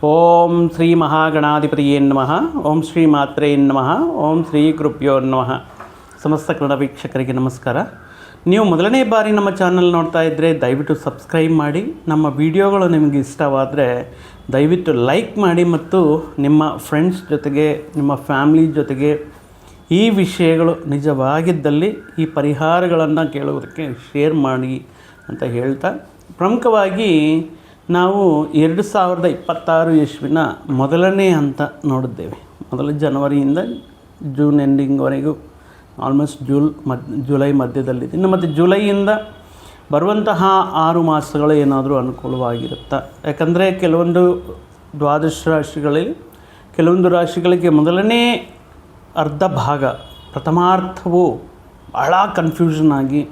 ಓಂ ಶ್ರೀ ಮಹಾಗಣಾಧಿಪತಿಯೇ ನಮಃ. ಓಂ ಶ್ರೀ ಮಾತ್ರೇ ನಮಃ. ಓಂ ಶ್ರೀ ಗುರುಭ್ಯೋ ನಮಃ. ಸಮಸ್ತ ಕನ್ನಡ ವೀಕ್ಷಕರಿಗೆ ನಮಸ್ಕಾರ. ನೀವು ಮೊದಲನೇ ಬಾರಿ ನಮ್ಮ ಚಾನಲ್ ನೋಡ್ತಾ ಇದ್ದರೆ ದಯವಿಟ್ಟು ಸಬ್ಸ್ಕ್ರೈಬ್ ಮಾಡಿ. ನಮ್ಮ ವಿಡಿಯೋಗಳು ನಿಮಗೆ ಇಷ್ಟವಾದರೆ ದಯವಿಟ್ಟು ಲೈಕ್ ಮಾಡಿ ಮತ್ತು ನಿಮ್ಮ ಫ್ರೆಂಡ್ಸ್ ಜೊತೆಗೆ ನಿಮ್ಮ ಫ್ಯಾಮಿಲಿ ಜೊತೆಗೆ ಈ ವಿಷಯಗಳು ನಿಜವಾಗಿದ್ದಲ್ಲಿ ಈ ಪರಿಹಾರಗಳನ್ನು ಕೇಳುವುದಕ್ಕೆ ಶೇರ್ ಮಾಡಿ ಅಂತ ಹೇಳ್ತಾ, ಪ್ರಮುಖವಾಗಿ ನಾವು 2026 ಇಸ್ವಿನ ಮೊದಲನೇ ಹಂತ ನೋಡಿದ್ದೇವೆ. ಮೊದಲು ಜನವರಿಯಿಂದ ಜೂನ್ ಎಂಡಿಂಗ್ವರೆಗೂ ಆಲ್ಮೋಸ್ಟ್ ಜುಲೈ ಮಧ್ಯದಲ್ಲಿದೆ. ಇನ್ನು ಮತ್ತು ಜುಲೈಯಿಂದ ಬರುವಂತಹ 6 ಮಾಸಗಳು ಏನಾದರೂ ಅನುಕೂಲವಾಗಿರುತ್ತಾ? ಯಾಕಂದರೆ ಕೆಲವೊಂದು ದ್ವಾದಶ ರಾಶಿಗಳಲ್ಲಿ ಕೆಲವೊಂದು ರಾಶಿಗಳಿಗೆ ಮೊದಲನೇ ಅರ್ಧ ಭಾಗ ಪ್ರಥಮಾರ್ಥವು ಬಹಳ ಕನ್ಫ್ಯೂಷನ್ ಆಗಿ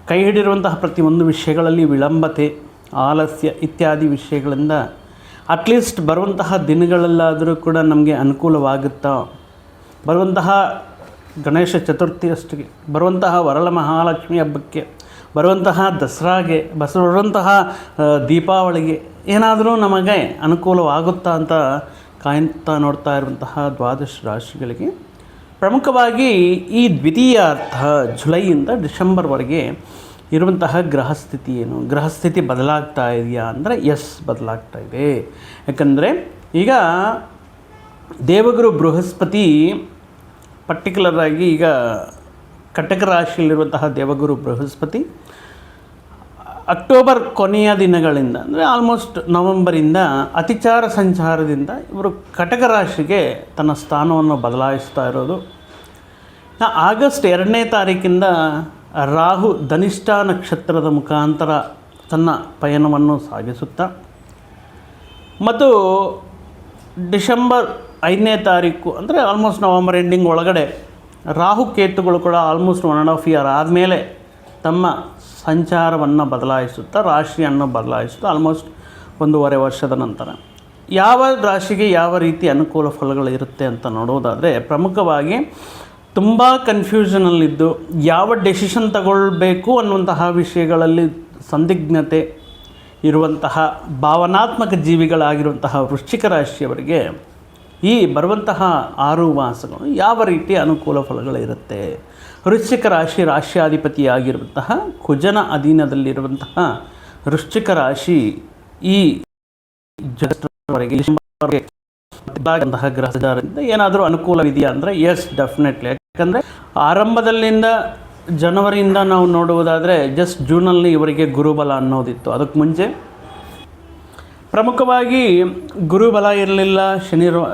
ಕೈ ಹಿಡಿರುವಂತಹ ಪ್ರತಿಯೊಂದು ವಿಷಯಗಳಲ್ಲಿ ವಿಳಂಬತೆ, ಆಲಸ್ಯ ಇತ್ಯಾದಿ ವಿಷಯಗಳಿಂದ ಅಟ್ಲೀಸ್ಟ್ ಬರುವಂತಹ ದಿನಗಳಲ್ಲಾದರೂ ಕೂಡ ನಮಗೆ ಅನುಕೂಲವಾಗುತ್ತಾ, ಬರುವಂತಹ ಗಣೇಶ ಚತುರ್ಥಿ ಅಷ್ಟಿಗೆ, ಬರುವಂತಹ ವರಲ ಮಹಾಲಕ್ಷ್ಮಿ ಹಬ್ಬಕ್ಕೆ, ಬರುವಂತಹ ದಸರಾಗೆ, ಬರುವಂತಹ ದೀಪಾವಳಿಗೆ ಏನಾದರೂ ನಮಗೆ ಅನುಕೂಲವಾಗುತ್ತಾ ಅಂತ ಕಾಯ್ತಾ ನೋಡ್ತಾ ಇರುವಂತಹ ದ್ವಾದಶ ರಾಶಿಗಳಿಗೆ ಪ್ರಮುಖವಾಗಿ ಈ ದ್ವಿತೀಯಾರ್ಧ ಜುಲೈಯಿಂದ ಡಿಸೆಂಬರ್ವರೆಗೆ ಇರುವಂತಹ ಗ್ರಹಸ್ಥಿತಿ ಏನು? ಗ್ರಹಸ್ಥಿತಿ ಬದಲಾಗ್ತಾ ಇದೆಯಾ ಅಂದರೆ ಎಸ್, ಬದಲಾಗ್ತಾ ಇದೆ. ಯಾಕಂದರೆ ಈಗ ದೇವಗುರು ಬೃಹಸ್ಪತಿ ಪರ್ಟಿಕ್ಯುಲರಾಗಿ ಈಗ ಕಟಕ ರಾಶಿಯಲ್ಲಿರುವಂತಹ ದೇವಗುರು ಬೃಹಸ್ಪತಿ ಅಕ್ಟೋಬರ್ ಕೊನೆಯ ದಿನಗಳಿಂದ ಅಂದರೆ ಆಲ್ಮೋಸ್ಟ್ ನವೆಂಬರಿಂದ ಅತಿಚಾರ ಸಂಚಾರದಿಂದ ಇವರು ಕಟಕ ರಾಶಿಗೆ ತನ್ನ ಸ್ಥಾನವನ್ನು ಬದಲಾಯಿಸ್ತಾ ಇರೋದು. ಆಗಸ್ಟ್ 2ನೇ ತಾರೀಕಿಂದ ರಾಹು ಧನಿಷ್ಠ ನಕ್ಷತ್ರದ ಮುಖಾಂತರ ತನ್ನ ಪಯಣವನ್ನು ಸಾಗಿಸುತ್ತಾ ಮತ್ತು ಡಿಸೆಂಬರ್ 5ನೇ ತಾರೀಕು ಅಂದರೆ ಆಲ್ಮೋಸ್ಟ್ ನವಂಬರ್ ಎಂಡಿಂಗ್ ಒಳಗಡೆ ರಾಹು ಕೇತುಗಳು ಕೂಡ ಆಲ್ಮೋಸ್ಟ್ 1.5 ಇಯರ್ ಆದಮೇಲೆ ತಮ್ಮ ಸಂಚಾರವನ್ನು ಬದಲಾಯಿಸುತ್ತಾ ರಾಶಿಯನ್ನು ಬದಲಾಯಿಸುತ್ತಾ ಆಲ್ಮೋಸ್ಟ್ 1.5 ವರ್ಷದ ನಂತರ ಯಾವ ರಾಶಿಗೆ ಯಾವ ರೀತಿ ಅನುಕೂಲ ಫಲಗಳಿರುತ್ತೆ ಅಂತ ನೋಡೋದಾದರೆ, ಪ್ರಮುಖವಾಗಿ ತುಂಬ ಕನ್ಫ್ಯೂಷನಲ್ಲಿದ್ದು ಯಾವ ಡೆಸಿಷನ್ ತಗೊಳ್ಬೇಕು ಅನ್ನುವಂತಹ ವಿಷಯಗಳಲ್ಲಿ ಸಂದಿಗ್ಧತೆ ಇರುವಂತಹ ಭಾವನಾತ್ಮಕ ಜೀವಿಗಳಾಗಿರುವಂತಹ ವೃಶ್ಚಿಕ ರಾಶಿಯವರಿಗೆ ಈ ಬರುವಂತಹ 6 ಮಾಸಗಳು ಯಾವ ರೀತಿ ಅನುಕೂಲ ಫಲಗಳಿರುತ್ತೆ? ವೃಶ್ಚಿಕ ರಾಶಿ ರಾಶ್ಯಾಧಿಪತಿಯಾಗಿರುವಂತಹ ಕುಜನ ಅಧೀನದಲ್ಲಿರುವಂತಹ ವೃಶ್ಚಿಕ ರಾಶಿ ಈ ಗ್ರಹದಿಂದ ಏನಾದರೂ ಅನುಕೂಲವಿದೆಯಾ ಅಂದರೆ ಎಸ್, ಡೆಫಿನೆಟ್ಲಿ. ಯಾಕಂದರೆ ಆರಂಭದಲ್ಲಿಂದ ಜನವರಿಯಿಂದ ನಾವು ನೋಡುವುದಾದರೆ ಜಸ್ಟ್ ಜೂನಲ್ಲಿ ಇವರಿಗೆ ಗುರುಬಲ ಅನ್ನೋದಿತ್ತು. ಅದಕ್ಕೆ ಮುಂಚೆ ಪ್ರಮುಖವಾಗಿ ಗುರುಬಲ ಇರಲಿಲ್ಲ,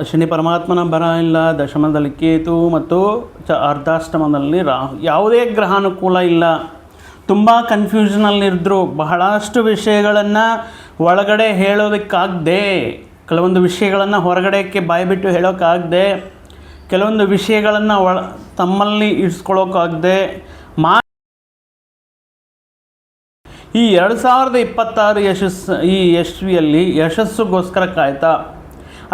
ಶನಿ ಪರಮಾತ್ಮನ ಬಲ ಇಲ್ಲ, ದಶಮದಲ್ಲಿ ಕೇತು ಮತ್ತು ಅರ್ಧಾಷ್ಟಮದಲ್ಲಿ ರಾಹು, ಯಾವುದೇ ಗ್ರಹ ಅನುಕೂಲ ಇಲ್ಲ. ತುಂಬ ಕನ್ಫ್ಯೂಷನಲ್ಲಿದ್ದರು. ಬಹಳಷ್ಟು ವಿಷಯಗಳನ್ನು ಒಳಗಡೆ ಹೇಳೋದಕ್ಕಾಗದೆ, ಕೆಲವೊಂದು ವಿಷಯಗಳನ್ನು ಹೊರಗಡೆಕ್ಕೆ ಬಾಯ್ಬಿಟ್ಟು ಹೇಳೋಕ್ಕಾಗದೆ, ಕೆಲವೊಂದು ವಿಷಯಗಳನ್ನು ತಮ್ಮಲ್ಲಿ ಇಡ್ಸ್ಕೊಳ್ಳೋಕ್ಕಾಗದೆ ಈ 2026 ಈ ಯಶಸ್ವಿಯಲ್ಲಿ ಯಶಸ್ಸುಗೋಸ್ಕರ ಕಾಯ್ತಾ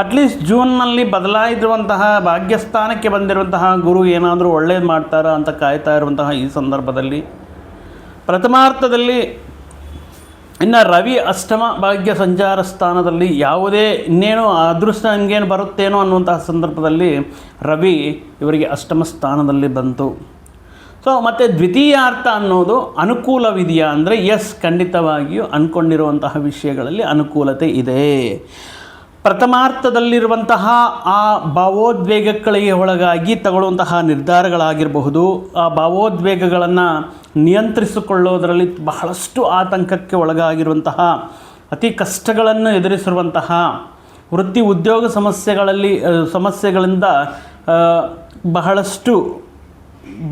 ಅಟ್ಲೀಸ್ಟ್ ಜೂನ್ನಲ್ಲಿ ಬದಲಾಯಿರುವಂತಹ ಭಾಗ್ಯಸ್ಥಾನಕ್ಕೆ ಬಂದಿರುವಂತಹ ಗುರು ಏನಾದರೂ ಒಳ್ಳೇದು ಮಾಡ್ತಾರಾ ಅಂತ ಕಾಯ್ತಾ ಇರುವಂತಹ ಈ ಸಂದರ್ಭದಲ್ಲಿ ಪ್ರಥಮಾರ್ಥದಲ್ಲಿ ಇನ್ನು ರವಿ ಅಷ್ಟಮ ಭಾಗ್ಯ ಸಂಚಾರ ಸ್ಥಾನದಲ್ಲಿ ಯಾವುದೇ ಇನ್ನೇನು ಅದೃಷ್ಟ ಹಂಗೇನು ಬರುತ್ತೇನೋ ಅನ್ನುವಂತಹ ಸಂದರ್ಭದಲ್ಲಿ ರವಿ ಇವರಿಗೆ ಅಷ್ಟಮ ಸ್ಥಾನದಲ್ಲಿ ಬಂತು. ಸೊ ಮತ್ತು ದ್ವಿತೀಯಾರ್ಥ ಅನ್ನೋದು ಅನುಕೂಲವಿದೆಯಾ ಅಂದರೆ ಎಸ್, ಖಂಡಿತವಾಗಿಯೂ ಅಂದ್ಕೊಂಡಿರುವಂತಹ ವಿಷಯಗಳಲ್ಲಿ ಅನುಕೂಲತೆ ಇದೆ. ಪ್ರಥಮಾರ್ಥದಲ್ಲಿರುವಂತಹ ಆ ಭಾವೋದ್ವೇಗಗಳಿಗೆ ಒಳಗಾಗಿ ತಗೊಳ್ಳುವಂತಹ ನಿರ್ಧಾರಗಳಾಗಿರಬಹುದು, ಆ ಭಾವೋದ್ವೇಗಗಳನ್ನು ನಿಯಂತ್ರಿಸಿಕೊಳ್ಳೋದರಲ್ಲಿ ಬಹಳಷ್ಟು ಆತಂಕಕ್ಕೆ ಒಳಗಾಗಿರುವಂತಹ, ಅತಿ ಕಷ್ಟಗಳನ್ನು ಎದುರಿಸಿರುವಂತಹ, ವೃತ್ತಿ ಉದ್ಯೋಗ ಸಮಸ್ಯೆಗಳಿಂದ ಬಹಳಷ್ಟು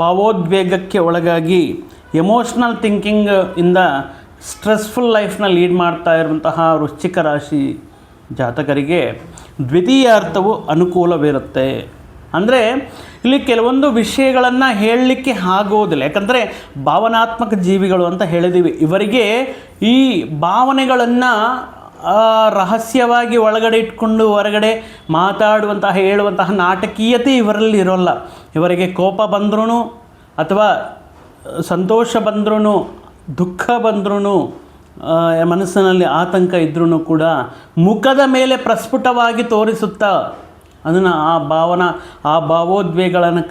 ಭಾವೋದ್ವೇಗಕ್ಕೆ ಒಳಗಾಗಿ ಎಮೋಷ್ನಲ್ ಥಿಂಕಿಂಗ್ ಇಂದ ಸ್ಟ್ರೆಸ್ಫುಲ್ ಲೈಫ್ನ ಲೀಡ್ ಮಾಡ್ತಾ ಇರುವಂತಹ ವೃಶ್ಚಿಕ ರಾಶಿ ಜಾತಕರಿಗೆ ದ್ವಿತೀಯಾರ್ಥವು ಅನುಕೂಲವಿರುತ್ತೆ. ಅಂದರೆ ಇಲ್ಲಿ ಕೆಲವೊಂದು ವಿಷಯಗಳನ್ನು ಹೇಳಲಿಕ್ಕೆ ಆಗೋದಿಲ್ಲ. ಯಾಕಂದರೆ ಭಾವನಾತ್ಮಕ ಜೀವಿಗಳು ಅಂತ ಹೇಳಿದ್ದೀವಿ. ಇವರಿಗೆ ಈ ಭಾವನೆಗಳನ್ನು ರಹಸ್ಯವಾಗಿ ಒಳಗಡೆ ಇಟ್ಕೊಂಡು ಹೊರಗಡೆ ಮಾತಾಡುವಂತಹ, ಹೇಳುವಂತಹ ನಾಟಕೀಯತೆ ಇವರಲ್ಲಿ ಇರೋಲ್ಲ. ಇವರಿಗೆ ಕೋಪ ಬಂದ್ರೂ ಅಥವಾ ಸಂತೋಷ ಬಂದ್ರೂ ದುಃಖ ಬಂದ್ರೂ ಮನಸ್ಸಿನಲ್ಲಿ ಆತಂಕ ಇದ್ರೂ ಕೂಡ ಮುಖದ ಮೇಲೆ ಪ್ರಸ್ಫುಟವಾಗಿ ತೋರಿಸುತ್ತಾ ಅದನ್ನು ಆ ಭಾವೋದ್ವೇಗಗಳನ್ನು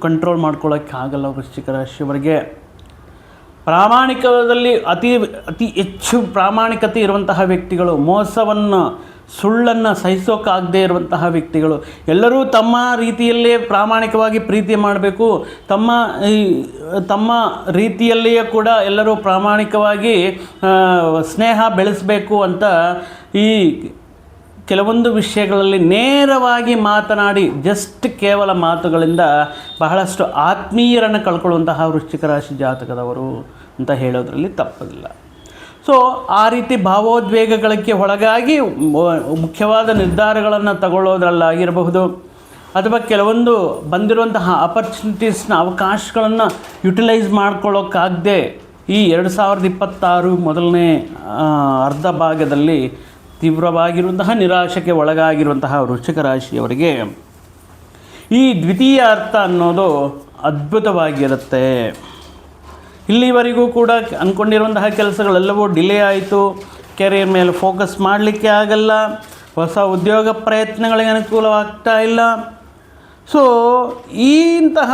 ಕಂಟ್ರೋಲ್ ಮಾಡ್ಕೊಳ್ಳೋಕ್ಕೆ ಆಗಲ್ಲ ವೃಶ್ಚಿಕ ರಾಶಿಯವರಿಗೆ. ಪ್ರಾಮಾಣಿಕದಲ್ಲಿ ಅತಿ ಹೆಚ್ಚು ಪ್ರಾಮಾಣಿಕತೆ ಇರುವಂತಹ ವ್ಯಕ್ತಿಗಳು, ಮೋಸವನ್ನು ಸುಳ್ಳನ್ನು ಸಹಿಸೋಕ್ಕಾಗದೇ ಇರುವಂತಹ ವ್ಯಕ್ತಿಗಳು. ಎಲ್ಲರೂ ತಮ್ಮ ರೀತಿಯಲ್ಲೇ ಪ್ರಾಮಾಣಿಕವಾಗಿ ಪ್ರೀತಿ ಮಾಡಬೇಕು, ತಮ್ಮ ರೀತಿಯಲ್ಲಿಯೇ ಕೂಡ ಎಲ್ಲರೂ ಪ್ರಾಮಾಣಿಕವಾಗಿ ಸ್ನೇಹ ಬೆಳೆಸಬೇಕು ಅಂತ ಈ ಕೆಲವೊಂದು ವಿಷಯಗಳಲ್ಲಿ ನೇರವಾಗಿ ಮಾತನಾಡಿ ಜಸ್ಟ್ ಕೇವಲ ಮಾತುಗಳಿಂದ ಬಹಳಷ್ಟು ಆತ್ಮೀಯರನ್ನು ಕಳ್ಕೊಳ್ಳುವಂತಹ ವೃಶ್ಚಿಕ ರಾಶಿ ಜಾತಕದವರು ಅಂತ ಹೇಳೋದ್ರಲ್ಲಿ ತಪ್ಪದಿಲ್ಲ. ಸೊ ಆ ರೀತಿ ಭಾವೋದ್ವೇಗಗಳಿಗೆ ಒಳಗಾಗಿ ಮುಖ್ಯವಾದ ನಿರ್ಧಾರಗಳನ್ನು ತಗೊಳ್ಳೋದ್ರಲ್ಲಾಗಿರಬಹುದು, ಅಥವಾ ಕೆಲವೊಂದು ಬಂದಿರುವಂತಹ ಆಪರ್ಚುನಿಟೀಸ್ನ ಅವಕಾಶಗಳನ್ನು ಯುಟಿಲೈಸ್ ಮಾಡ್ಕೊಳ್ಳೋಕ್ಕಾಗದೆ ಈ 2026 ಮೊದಲನೇ ಅರ್ಧ ಭಾಗದಲ್ಲಿ ತೀವ್ರವಾಗಿರುವಂತಹ ನಿರಾಶೆಗೆ ಒಳಗಾಗಿರುವಂತಹ ವೃಶ್ಚಿಕ ರಾಶಿಯವರಿಗೆ ಈ ದ್ವಿತೀಯ ಅರ್ಥ ಅನ್ನೋದು ಅದ್ಭುತವಾಗಿರುತ್ತೆ. ಇಲ್ಲಿವರೆಗೂ ಕೂಡ ಅಂದ್ಕೊಂಡಿರುವಂತಹ ಕೆಲಸಗಳೆಲ್ಲವೂ ಡಿಲೇ ಆಯಿತು, ಕೆರಿಯರ್ ಮೇಲೆ ಫೋಕಸ್ ಮಾಡಲಿಕ್ಕೆ ಆಗಲ್ಲ, ಹೊಸ ಉದ್ಯೋಗ ಪ್ರಯತ್ನಗಳಿಗೆ ಅನುಕೂಲವಾಗ್ತಾ ಇಲ್ಲ. ಸೊ ಇಂತಹ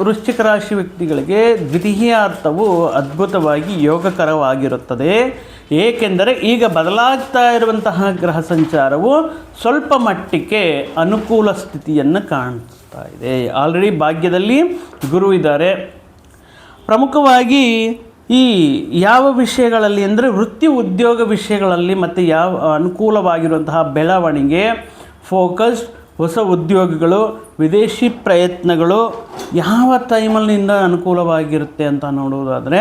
ವೃಶ್ಚಿಕ ರಾಶಿ ವ್ಯಕ್ತಿಗಳಿಗೆ ದ್ವಿತೀಯ ಅರ್ಥವು ಅದ್ಭುತವಾಗಿ ಯೋಗಕರವಾಗಿರುತ್ತದೆ. ಏಕೆಂದರೆ ಈಗ ಬದಲಾಗ್ತಾ ಇರುವಂತಹ ಗ್ರಹ ಸಂಚಾರವು ಸ್ವಲ್ಪ ಮಟ್ಟಿಗೆ ಅನುಕೂಲ ಸ್ಥಿತಿಯನ್ನು ಕಾಣಿಸ್ತಾ ಇದೆ. ಆಲ್ರೆಡಿ ಭಾಗ್ಯದಲ್ಲಿ ಗುರು ಇದ್ದಾರೆ. ಪ್ರಮುಖವಾಗಿ ಈ ಯಾವ ವಿಷಯಗಳಲ್ಲಿ ಅಂದರೆ ವೃತ್ತಿ ಉದ್ಯೋಗ ವಿಷಯಗಳಲ್ಲಿ ಮತ್ತು ಯಾವ ಅನುಕೂಲವಾಗಿರುವಂತಹ ಬೆಳವಣಿಗೆ, ಫೋಕಸ್, ಹೊಸ ಉದ್ಯೋಗಗಳು, ವಿದೇಶಿ ಪ್ರಯತ್ನಗಳು ಯಾವ ಟೈಮಲ್ಲಿಂದ ಅನುಕೂಲವಾಗಿರುತ್ತೆ ಅಂತ ನೋಡುವುದಾದರೆ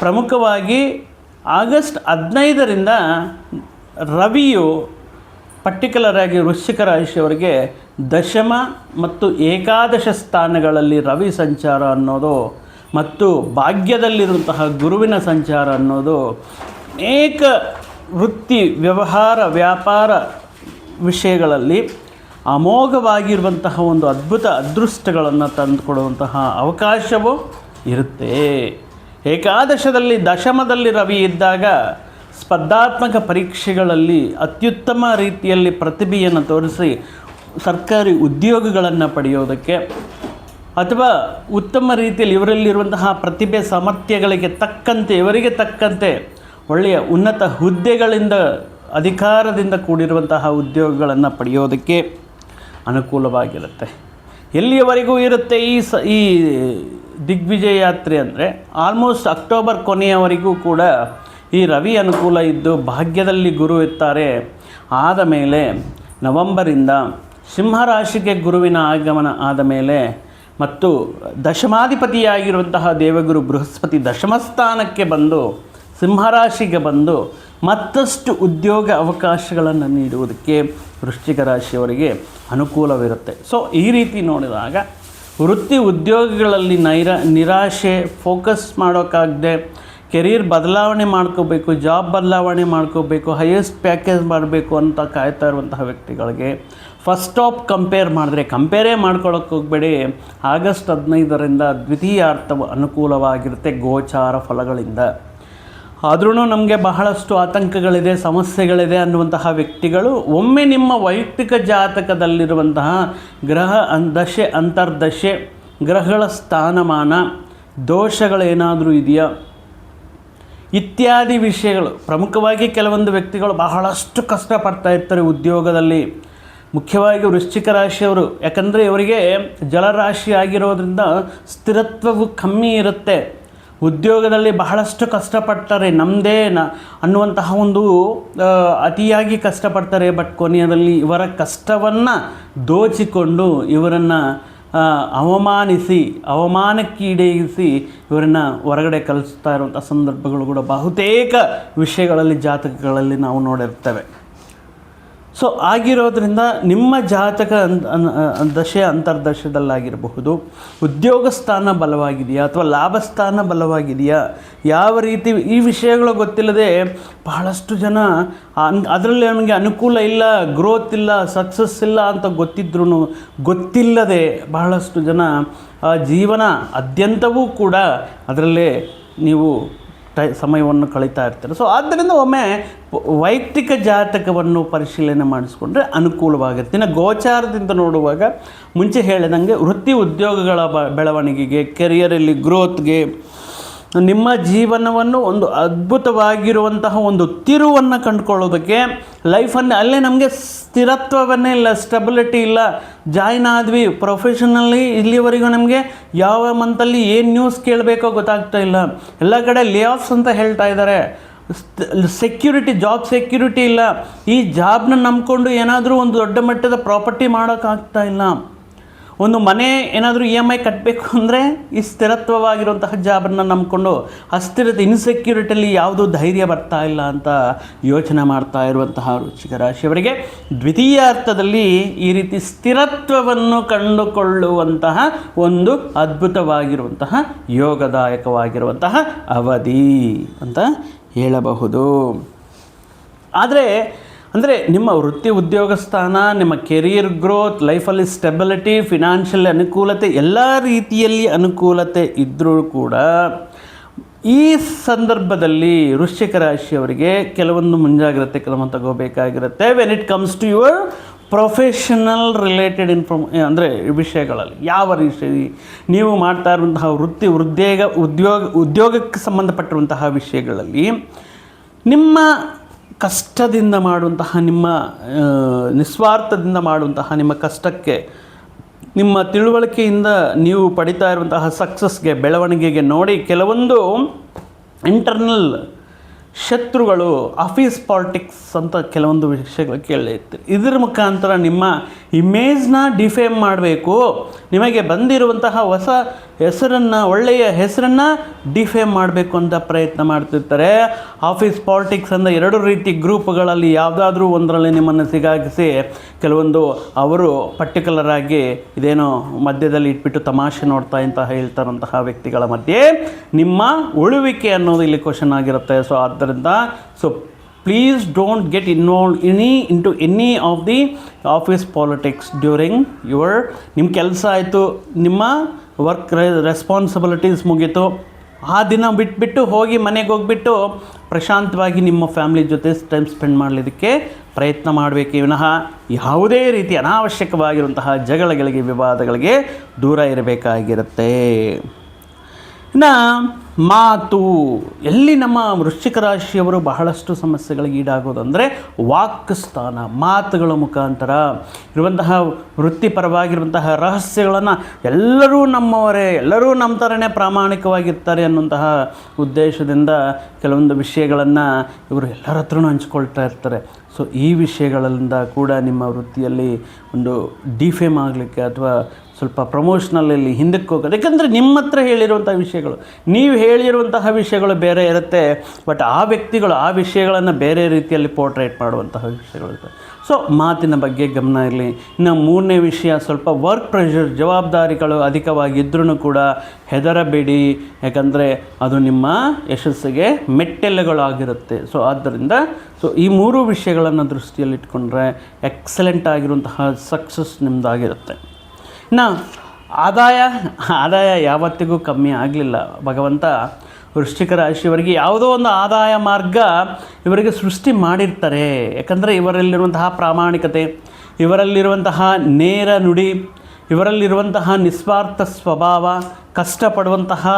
ಪ್ರಮುಖವಾಗಿ ಆಗಸ್ಟ್ 15ರಿಂದ ರವಿಯು ಪರ್ಟಿಕ್ಯುಲರ್ ಆಗಿ ವೃಶ್ಚಿಕ ರಾಶಿಯವರಿಗೆ ದಶಮ ಮತ್ತು ಏಕಾದಶ ಸ್ಥಾನಗಳಲ್ಲಿ ರವಿ ಸಂಚಾರ ಅನ್ನೋದು ಮತ್ತು ಭಾಗ್ಯದಲ್ಲಿರುವಂತಹ ಗುರುವಿನ ಸಂಚಾರ ಅನ್ನೋದು ಅನೇಕ ವೃತ್ತಿ, ವ್ಯವಹಾರ, ವ್ಯಾಪಾರ ವಿಷಯಗಳಲ್ಲಿ ಅಮೋಘವಾಗಿರುವಂತಹ ಒಂದು ಅದೃಷ್ಟಗಳನ್ನು ತಂದುಕೊಡುವಂತಹ ಅವಕಾಶವೂ ಇರುತ್ತೆ. ಏಕಾದಶದಲ್ಲಿ ದಶಮದಲ್ಲಿ ರವಿ ಇದ್ದಾಗ ಸ್ಪರ್ಧಾತ್ಮಕ ಪರೀಕ್ಷೆಗಳಲ್ಲಿ ಅತ್ಯುತ್ತಮ ರೀತಿಯಲ್ಲಿ ಪ್ರತಿಭೆಯನ್ನು ತೋರಿಸಿ ಸರ್ಕಾರಿ ಉದ್ಯೋಗಗಳನ್ನು ಪಡೆಯೋದಕ್ಕೆ ಅಥವಾ ಉತ್ತಮ ರೀತಿಯಲ್ಲಿ ಇವರಲ್ಲಿರುವಂತಹ ಪ್ರತಿಭೆ ಸಾಮರ್ಥ್ಯಗಳಿಗೆ ತಕ್ಕಂತೆ ಇವರಿಗೆ ತಕ್ಕಂತೆ ಒಳ್ಳೆಯ ಉನ್ನತ ಹುದ್ದೆಗಳಿಂದ ಅಧಿಕಾರದಿಂದ ಕೂಡಿರುವಂತಹ ಉದ್ಯೋಗಗಳನ್ನು ಪಡೆಯೋದಕ್ಕೆ ಅನುಕೂಲವಾಗಿರುತ್ತೆ. ಎಲ್ಲಿಯವರೆಗೂ ಇರುತ್ತೆ ಈ ದಿಗ್ವಿಜಯ ಯಾತ್ರೆ ಅಂದರೆ ಆಲ್ಮೋಸ್ಟ್ ಅಕ್ಟೋಬರ್ ಕೊನೆಯವರೆಗೂ ಕೂಡ ಈ ರವಿ ಅನುಕೂಲ ಇದ್ದು ಭಾಗ್ಯದಲ್ಲಿ ಗುರು ಇರ್ತಾರೆ. ಆದ ಮೇಲೆ ನವೆಂಬರಿಂದ ಸಿಂಹರಾಶಿಗೆ ಗುರುವಿನ ಆಗಮನ ಆದ ಮೇಲೆ ಮತ್ತು ದಶಮಾಧಿಪತಿಯಾಗಿರುವಂತಹ ದೇವಗುರು ಬೃಹಸ್ಪತಿ ದಶಮ ಸ್ಥಾನಕ್ಕೆ ಬಂದು ಸಿಂಹರಾಶಿಗೆ ಬಂದು ಮತ್ತಷ್ಟು ಉದ್ಯೋಗ ಅವಕಾಶಗಳನ್ನು ನೀಡುವುದಕ್ಕೆ ವೃಶ್ಚಿಕ ರಾಶಿಯವರಿಗೆ ಅನುಕೂಲವಿರುತ್ತೆ. ಸೊ ಈ ರೀತಿ ನೋಡಿದಾಗ ವೃತ್ತಿ ಉದ್ಯೋಗಗಳಲ್ಲಿ ನಿರಾಶೆ, ಫೋಕಸ್ ಮಾಡೋಕ್ಕಾಗದೆ ಕೆರಿಯರ್ ಬದಲಾವಣೆ ಮಾಡ್ಕೋಬೇಕು, ಜಾಬ್ ಬದಲಾವಣೆ ಮಾಡ್ಕೋಬೇಕು, ಹೈಯೆಸ್ಟ್ ಪ್ಯಾಕೇಜ್ ಮಾಡಬೇಕು ಅಂತ ಕಾಯ್ತಾ ಇರುವಂತಹ ವ್ಯಕ್ತಿಗಳಿಗೆ ಫಸ್ಟ್ ಆಫ್ ಕಂಪೇರೇ ಮಾಡ್ಕೊಳ್ಳೋಕೆ ಹೋಗಬೇಡಿ. ಆಗಸ್ಟ್ 15ರಿಂದ ದ್ವಿತೀಯ ಅರ್ಥವು ಅನುಕೂಲವಾಗಿರುತ್ತೆ ಗೋಚಾರ ಫಲಗಳಿಂದ. ಆದ್ರೂ ನಮಗೆ ಬಹಳಷ್ಟು ಆತಂಕಗಳಿದೆ, ಸಮಸ್ಯೆಗಳಿದೆ ಅನ್ನುವಂತಹ ವ್ಯಕ್ತಿಗಳು ಒಮ್ಮೆ ನಿಮ್ಮ ವೈಯಕ್ತಿಕ ಜಾತಕದಲ್ಲಿರುವಂತಹ ಗ್ರಹ ದಶೆ, ಅಂತರ್ದಶೆ, ಗ್ರಹಗಳ ಸ್ಥಾನಮಾನ, ದೋಷಗಳೇನಾದರೂ ಇದೆಯಾ ಇತ್ಯಾದಿ ವಿಷಯಗಳು. ಪ್ರಮುಖವಾಗಿ ಕೆಲವೊಂದು ವ್ಯಕ್ತಿಗಳು ಬಹಳಷ್ಟು ಕಷ್ಟಪಡ್ತಾ ಇರ್ತಾರೆ ಉದ್ಯೋಗದಲ್ಲಿ, ಮುಖ್ಯವಾಗಿ ವೃಶ್ಚಿಕ ರಾಶಿಯವರು. ಯಾಕಂದರೆ ಇವರಿಗೆ ಜಲರಾಶಿ ಆಗಿರೋದ್ರಿಂದ ಸ್ಥಿರತ್ವವು ಕಮ್ಮಿ ಇರುತ್ತೆ. ಉದ್ಯೋಗದಲ್ಲಿ ಬಹಳಷ್ಟು ಕಷ್ಟಪಡ್ತಾರೆ, ನಮ್ಮದೇ ಅನ್ನುವಂತಹ ಒಂದು ಅತಿಯಾಗಿ ಕಷ್ಟಪಡ್ತಾರೆ. ಬಟ್ ಕೊನೆಯಲ್ಲಿ ಇವರ ಕಷ್ಟವನ್ನು ದೋಚಿಕೊಂಡು ಇವರನ್ನು ಅವಮಾನಕ್ಕೀಡೇರಿಸಿ ಇವರನ್ನು ಹೊರಗಡೆ ಕಳಿಸ್ತಾ ಇರುವಂಥ ಸಂದರ್ಭಗಳು ಕೂಡ ಬಹುತೇಕ ವಿಷಯಗಳಲ್ಲಿ ಜಾತಕಗಳಲ್ಲಿ ನಾವು ನೋಡಿರ್ತೇವೆ. ಸೊ ಆಗಿರೋದ್ರಿಂದ ನಿಮ್ಮ ಜಾತಕ ದಶೆ ಅಂತರ್ದಶದಲ್ಲಾಗಿರಬಹುದು, ಉದ್ಯೋಗ ಸ್ಥಾನ ಬಲವಾಗಿದೆಯಾ ಅಥವಾ ಲಾಭ ಸ್ಥಾನ ಬಲವಾಗಿದೆಯಾ, ಯಾವ ರೀತಿ ಈ ವಿಷಯಗಳು ಗೊತ್ತಿಲ್ಲದೆ ಬಹಳಷ್ಟು ಜನ ಅದರಲ್ಲಿ ನಮಗೆ ಅನುಕೂಲ ಇಲ್ಲ, ಗ್ರೋತ್ ಇಲ್ಲ, ಸಕ್ಸಸ್ ಇಲ್ಲ ಅಂತ ಗೊತ್ತಿಲ್ಲದೆ ಬಹಳಷ್ಟು ಜನ ಜೀವನ ಅತ್ಯಂತವೂ ಕೂಡ ಅದರಲ್ಲೇ ನೀವು ಸಮಯವನ್ನು ಕಳೀತಾ ಇರ್ತಾರೆ. ಸೊ ಆದ್ದರಿಂದ ಒಮ್ಮೆ ವೈಯಕ್ತಿಕ ಜಾತಕವನ್ನು ಪರಿಶೀಲನೆ ಮಾಡಿಸ್ಕೊಂಡ್ರೆ ಅನುಕೂಲವಾಗಿರುತ್ತೆ. ಇನ್ನು ಗೋಚಾರದಿಂದ ನೋಡುವಾಗ ಮುಂಚೆ ಹೇಳಿದಂಗೆ ವೃತ್ತಿ ಉದ್ಯೋಗಗಳ ಬೆಳವಣಿಗೆಗೆ, ಕೆರಿಯರಲ್ಲಿ ಗ್ರೋತ್ಗೆ, ನಿಮ್ಮ ಜೀವನವನ್ನು ಒಂದು ಅದ್ಭುತವಾಗಿರುವಂತಹ ಒಂದು ತಿರುವನ್ನು ಕಂಡುಕೊಳ್ಳೋದಕ್ಕೆ, ಲೈಫನ್ನು ಅಲ್ಲೇ ನಮಗೆ ಸ್ಥಿರತ್ವವನ್ನೇ ಇಲ್ಲ, ಸ್ಟೆಬಿಲಿಟಿ ಇಲ್ಲ, ಜಾಯ್ನ್ ಆದ್ವಿ ಪ್ರೊಫೆಷನಲ್ಲಿ, ಇಲ್ಲಿವರೆಗೂ ನಮಗೆ ಯಾವ ಮಂತಲ್ಲಿ ಏನು ನ್ಯೂಸ್ ಕೇಳಬೇಕೋ ಗೊತ್ತಾಗ್ತಾ ಇಲ್ಲ, ಎಲ್ಲ ಕಡೆ ಲೇ ಆಫ್ಸ್ ಅಂತ ಹೇಳ್ತಾ ಇದ್ದಾರೆ, ಸೆಕ್ಯೂರಿಟಿ, ಜಾಬ್ ಸೆಕ್ಯೂರಿಟಿ ಇಲ್ಲ, ಈ ಜಾಬ್ನ ನಂಬ್ಕೊಂಡು ಏನಾದರೂ ಒಂದು ದೊಡ್ಡ ಮಟ್ಟದ ಪ್ರಾಪರ್ಟಿ ಮಾಡೋಕ್ಕಾಗ್ತಾ ಇಲ್ಲ, ಒಂದು ಮನೆ ಏನಾದರೂ EMI ಕಟ್ಟಬೇಕು ಅಂದರೆ ಈ ಸ್ಥಿರತ್ವವಾಗಿರುವಂತಹ ಜಾಬನ್ನು ನಂಬಿಕೊಂಡು ಅಸ್ಥಿರತೆ, ಇನ್ಸೆಕ್ಯೂರಿಟಿಯಲ್ಲಿ ಯಾವುದೂ ಧೈರ್ಯ ಬರ್ತಾ ಇಲ್ಲ ಅಂತ ಯೋಚನೆ ಮಾಡ್ತಾ ಇರುವಂತಹ ವೃಶ್ಚಿಕ ರಾಶಿಯವರಿಗೆ ದ್ವಿತೀಯ ಅರ್ಥದಲ್ಲಿ ಈ ರೀತಿ ಸ್ಥಿರತ್ವವನ್ನು ಕಂಡುಕೊಳ್ಳುವಂತಹ ಒಂದು ಅದ್ಭುತವಾಗಿರುವಂತಹ ಯೋಗದಾಯಕವಾಗಿರುವಂತಹ ಅವಧಿ ಅಂತ ಹೇಳಬಹುದು. ಅಂದರೆ ನಿಮ್ಮ ವೃತ್ತಿ ಉದ್ಯೋಗ ಸ್ಥಾನ, ನಿಮ್ಮ ಕೆರಿಯರ್ ಗ್ರೋತ್, ಲೈಫಲ್ಲಿ ಸ್ಟೆಬಿಲಿಟಿ, ಫಿನಾನ್ಷಿಯಲ್ ಅನುಕೂಲತೆ, ಎಲ್ಲ ರೀತಿಯಲ್ಲಿ ಅನುಕೂಲತೆ ಇದ್ದರೂ ಕೂಡ ಈ ಸಂದರ್ಭದಲ್ಲಿ ವೃಶ್ಚಿಕ ರಾಶಿಯವರಿಗೆ ಕೆಲವೊಂದು ಮುಂಜಾಗ್ರತೆ ಕ್ರಮ ತಗೋಬೇಕಾಗಿರುತ್ತೆ. When it comes to your professional related ಅಂದರೆ ವಿಷಯಗಳಲ್ಲಿ, ಯಾವ ವಿಷಯ ನೀವು ಮಾಡ್ತಾ ಇರುವಂತಹ ವೃತ್ತಿ ಉದ್ಯೋಗಕ್ಕೆ ಸಂಬಂಧಪಟ್ಟಿರುವಂತಹ ವಿಷಯಗಳಲ್ಲಿ ನಿಮ್ಮ ಕಷ್ಟದಿಂದ ಮಾಡುವಂತಹ, ನಿಮ್ಮ ನಿಸ್ವಾರ್ಥದಿಂದ ಮಾಡುವಂತಹ ನಿಮ್ಮ ಕಷ್ಟಕ್ಕೆ, ನಿಮ್ಮ ತಿಳುವಳಿಕೆಯಿಂದ ನೀವು ಪಡಿತಾ ಇರುವಂತಹ ಸಕ್ಸಸ್ಗೆ, ಬೆಳವಣಿಗೆಗೆ ನೋಡಿ ಕೆಲವೊಂದು ಇಂಟರ್ನಲ್ ಶತ್ರುಗಳು, ಆಫೀಸ್ ಪಾಲಿಟಿಕ್ಸ್ ಅಂತ ಕೆಲವೊಂದು ವಿಷಯಗಳು ಕೇಳಿರ್ತೀರಿ. ಇದರ ಮುಖಾಂತರ ನಿಮ್ಮ ಇಮೇಜ್ನ ಡಿಫೇಮ್ ಮಾಡಬೇಕು, ನಿಮಗೆ ಬಂದಿರುವಂತಹ ಹೊಸ ಹೆಸರನ್ನು, ಒಳ್ಳೆಯ ಹೆಸರನ್ನು ಡಿಫೇಮ್ ಮಾಡಬೇಕು ಅಂತ ಪ್ರಯತ್ನ ಮಾಡ್ತಿರ್ತಾರೆ. ಆಫೀಸ್ ಪಾಲಿಟಿಕ್ಸ್ ಅಂದರೆ ಎರಡು ರೀತಿ ಗ್ರೂಪ್ಗಳಲ್ಲಿ ಯಾವುದಾದ್ರೂ ಒಂದರಲ್ಲಿ ನಿಮ್ಮನ್ನು ಸಿಗಾಗಿಸಿ ಕೆಲವೊಂದು ಅವರು ಪರ್ಟಿಕ್ಯುಲರ್ ಆಗಿ ಇದೇನೋ ಮಧ್ಯದಲ್ಲಿ ಇಟ್ಬಿಟ್ಟು ತಮಾಷೆ ನೋಡ್ತಾ ಅಂತ ಹೇಳ್ತಾರಂತಹ ವ್ಯಕ್ತಿಗಳ ಮಧ್ಯೆ ನಿಮ್ಮ ಉಳುವಿಕೆ ಅನ್ನೋದು ಇಲ್ಲಿ ಕ್ವಶನ್ ಆಗಿರುತ್ತೆ. ಸೊ ಆದ್ದರಿಂದ please don't get involve into any of the office politics during ನಿಮ್ಮ ಕೆಲಸ ಆಯಿತು, ನಿಮ್ಮ ವರ್ಕ್ ರೆಸ್ಪಾನ್ಸಿಬಿಲಿಟೀಸ್ ಮುಗೀತು, ಆ ದಿನ ಬಿಟ್ಬಿಟ್ಟು ಹೋಗಿ ಮನೆಗೆ ಹೋಗಿಬಿಟ್ಟು ಪ್ರಶಾಂತವಾಗಿ ನಿಮ್ಮ ಫ್ಯಾಮಿಲಿ ಜೊತೆ ಟೈಮ್ ಸ್ಪೆಂಡ್ ಮಾಡಲಿದ್ದಕ್ಕೆ ಪ್ರಯತ್ನ ಮಾಡಬೇಕೇ ವಿನಃ ಯಾವುದೇ ರೀತಿ ಅನಾವಶ್ಯಕವಾಗಿರುವಂತಹ ಜಗಳಗಳಿಗೆ, ವಿವಾದಗಳಿಗೆ ದೂರ ಇರಬೇಕಾಗಿರುತ್ತೆ. ಇನ್ನು ಮಾತು, ಎಲ್ಲಿ ನಮ್ಮ ವೃಶ್ಚಿಕ ರಾಶಿಯವರು ಬಹಳಷ್ಟು ಸಮಸ್ಯೆಗಳಿಗೆ ಈಡಾಗೋದಂದರೆ ವಾಕ್ ಸ್ಥಾನ, ಮಾತುಗಳ ಮುಖಾಂತರ ಇರುವಂತಹ ವೃತ್ತಿಪರವಾಗಿರುವಂತಹ ರಹಸ್ಯಗಳನ್ನು ಎಲ್ಲರೂ ನಮ್ಮವರೇ, ಎಲ್ಲರೂ ನಮ್ಮ ಥರನೇ ಪ್ರಾಮಾಣಿಕವಾಗಿರ್ತಾರೆ ಅನ್ನುವಂತಹ ಉದ್ದೇಶದಿಂದ ಕೆಲವೊಂದು ವಿಷಯಗಳನ್ನು ಇವರು ಎಲ್ಲರ ಹತ್ರನೂ ಹಂಚ್ಕೊಳ್ತಾ ಇರ್ತಾರೆ. ಸೊ ಈ ವಿಷಯಗಳಿಂದ ಕೂಡ ನಿಮ್ಮ ವೃತ್ತಿಯಲ್ಲಿ ಒಂದು ಡಿಫೇಮ್ ಆಗಲಿಕ್ಕೆ ಅಥವಾ ಸ್ವಲ್ಪ ಪ್ರಮೋಷನಲ್ಲಿ ಹಿಂದಕ್ಕೆ ಹೋಗೋದು. ಯಾಕಂದರೆ ನಿಮ್ಮ ಹತ್ರ ಹೇಳಿರುವಂಥ ವಿಷಯಗಳು, ನೀವು ಹೇಳಿರುವಂತಹ ವಿಷಯಗಳು ಬೇರೆ ಇರುತ್ತೆ, ಬಟ್ ಆ ವ್ಯಕ್ತಿಗಳು ಆ ವಿಷಯಗಳನ್ನು ಬೇರೆ ರೀತಿಯಲ್ಲಿ ಪೋರ್ಟ್ರೇಟ್ ಮಾಡುವಂತಹ ವಿಷಯಗಳಿರುತ್ತೆ. ಸೊ ಮಾತಿನ ಬಗ್ಗೆ ಗಮನ ಇರಲಿ. ಇನ್ನು ಮೂರನೇ ವಿಷಯ, ಸ್ವಲ್ಪ ವರ್ಕ್ ಪ್ರೆಷರ್, ಜವಾಬ್ದಾರಿಗಳು ಅಧಿಕವಾಗಿದ್ರೂ ಕೂಡ ಹೆದರಬೇಡಿ, ಯಾಕಂದರೆ ಅದು ನಿಮ್ಮ ಯಶಸ್ಸಿಗೆ ಮೆಟ್ಟೆಲೆಗಳಾಗಿರುತ್ತೆ. ಸೊ ಆದ್ದರಿಂದ ಈ ಮೂರು ವಿಷಯಗಳನ್ನು ದೃಷ್ಟಿಯಲ್ಲಿಟ್ಕೊಂಡ್ರೆ ಎಕ್ಸಲೆಂಟ್ ಆಗಿರುವಂತಹ ಸಕ್ಸಸ್ ನಿಮ್ಮದಾಗಿರುತ್ತೆ. ಇನ್ನು ಆದಾಯ ಯಾವತ್ತಿಗೂ ಕಮ್ಮಿ ಆಗಲಿಲ್ಲ. ಭಗವಂತ ವೃಶ್ಚಿಕ ರಾಶಿಯವರಿಗೆ ಯಾವುದೋ ಒಂದು ಆದಾಯ ಮಾರ್ಗ ಇವರಿಗೆ ಸೃಷ್ಟಿ ಮಾಡಿರ್ತಾರೆ. ಯಾಕಂದರೆ ಇವರಲ್ಲಿರುವಂತಹ ಪ್ರಾಮಾಣಿಕತೆ, ಇವರಲ್ಲಿರುವಂತಹ ನೇರ ನುಡಿ, ಇವರಲ್ಲಿರುವಂತಹ ನಿಸ್ವಾರ್ಥ ಸ್ವಭಾವ, ಕಷ್ಟಪಡುವಂತಹ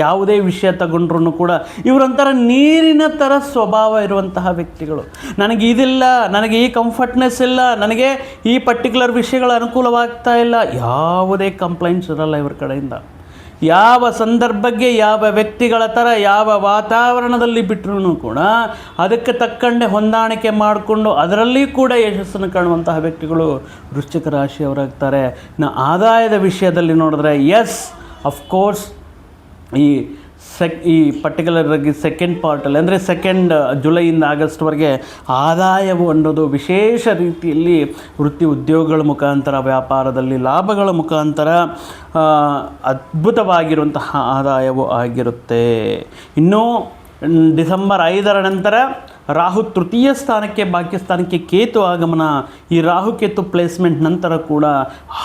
ಯಾವುದೇ ವಿಷಯ ತಗೊಂಡ್ರೂ ಕೂಡ ಇವರೊಂಥರ ನೀರಿನ ಥರ ಸ್ವಭಾವ ಇರುವಂತಹ ವ್ಯಕ್ತಿಗಳು. ನನಗೆ ಇದಿಲ್ಲ, ನನಗೆ ಈ ಕಂಫರ್ಟ್ನೆಸ್ ಇಲ್ಲ, ನನಗೆ ಈ ಪರ್ಟಿಕ್ಯುಲರ್ ವಿಷಯಗಳು ಅನುಕೂಲವಾಗ್ತಾ ಇಲ್ಲ, ಯಾವುದೇ ಕಂಪ್ಲೇಂಟ್ಸ್ ಇರಲ್ಲ ಇವ್ರ ಕಡೆಯಿಂದ. ಯಾವ ಸಂದರ್ಭಕ್ಕೆ, ಯಾವ ವ್ಯಕ್ತಿಗಳ ಥರ, ಯಾವ ವಾತಾವರಣದಲ್ಲಿ ಬಿಟ್ಟರೂ ಕೂಡ ಅದಕ್ಕೆ ತಕ್ಕಂತೆ ಹೊಂದಾಣಿಕೆ ಮಾಡಿಕೊಂಡು ಅದರಲ್ಲಿ ಕೂಡ ಯಶಸ್ಸನ್ನು ಕಾಣುವಂತಹ ವ್ಯಕ್ತಿಗಳು ವೃಶ್ಚಿಕ ರಾಶಿಯವರಾಗ್ತಾರೆ. ಆದಾಯದ ವಿಷಯದಲ್ಲಿ ನೋಡಿದ್ರೆ ಎಸ್ ಅಫ್ಕೋರ್ಸ್ ಈ ಪರ್ಟಿಕ್ಯುಲರ್ ಆಗಿ ಸೆಕೆಂಡ್ ಪಾರ್ಟಲ್ಲಿ ಅಂದರೆ ಜುಲೈಯಿಂದ ಆಗಸ್ಟ್ವರೆಗೆ ಆದಾಯವು ಅನ್ನೋದು ವಿಶೇಷ ರೀತಿಯಲ್ಲಿ ವೃತ್ತಿ ಉದ್ಯೋಗಗಳ ಮುಖಾಂತರ, ವ್ಯಾಪಾರದಲ್ಲಿ ಲಾಭಗಳ ಮುಖಾಂತರ ಅದ್ಭುತವಾಗಿರುವಂತಹ ಆದಾಯವು ಆಗಿರುತ್ತೆ. ಇನ್ನೂ ಡಿಸೆಂಬರ್ 5 ನಂತರ ರಾಹು ತೃತೀಯ ಸ್ಥಾನಕ್ಕೆ, ಭಾಗ್ಯಸ್ಥಾನಕ್ಕೆ ಕೇತು ಆಗಮನ, ಈ ರಾಹುಕೇತು ಪ್ಲೇಸ್ಮೆಂಟ್ ನಂತರ ಕೂಡ